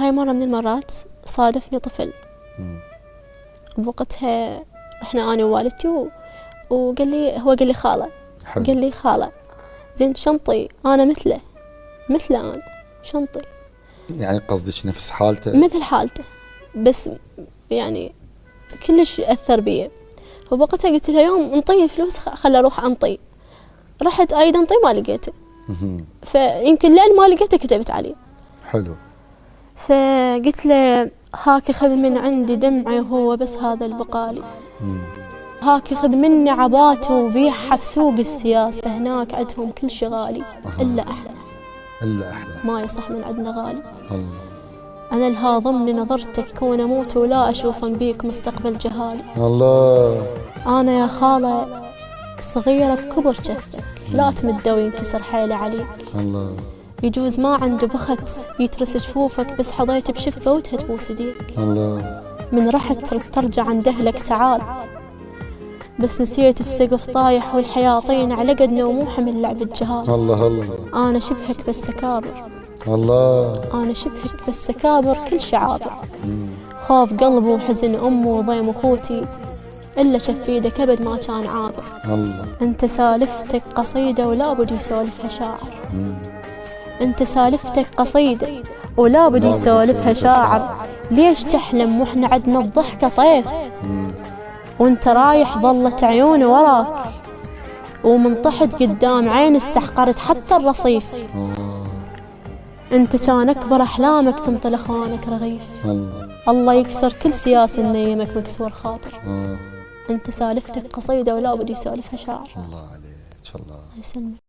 هاي مرة من المرات صادفني طفل بوقتها، رحنا أنا ووالدتي وقال لي، هو قال لي خالة، قال لي خالة زين شنطي أنا مثله أنا شنطي، يعني قصدك نفس حالته؟ مثل حالته، بس يعني كلش أثر بي. فبوقتها قلت لها يوم انطيني فلوس خل أروح أنطي. رحت أيضا أنطي ما لقيته، فيمكن لأن ما لقيته كتبت عليه. حلو. فقلت له هاك خذ من عندي دمعي وهو بس هذا البقالي، هاك خذ مني عباته وبيعها بسوق السياسة، هناك عندهم كل شي غالي إلا أحلى، إلا أحلى ما يصح من عندنا غالي. الله. أنا لها ضمني نظرتك كون أموت ولا أشوف بيك مستقبل جهالي. الله. أنا يا خالة صغيرة بكبر جفك، لا تمد وينكسر حيلة عليك. الله. يجوز ما عنده بخت يترس جفوفك، بس حظيت بشفة وتها تبوس ايديك. الله. من رحت ترجع عند أهلك تعال، بس نسيت السقف طايح والحياطين على قد نوموحة من لعب الجهال. الله الله. أنا شبهك بالسكابر، الله. أنا شبهك بالسكابر كل شعابر. خوف قلبي وحزن أمي وضيم أخوتي، إلا شف ايدك أبد ما كان عابر. الله. أنت سالفتك قصيدة ولا بد يسولفها شاعر. أنت سالفتك قصيدة ولا بد يسولفها شاعر. ليش تحلم وإحنا عدنا الضحكة طيف، وانت رايح ظلت عيوني وراك، ومن طحت قدام عين استحقرت حتى الرصيف. انت كان اكبر احلامك تنطل اخوانك رغيف. الله يكسر كل سياس نيمك مكسور خاطر. انت سالفتك قصيدة ولا بد يسولفها شاعر. الله عليك. الله يسلمك.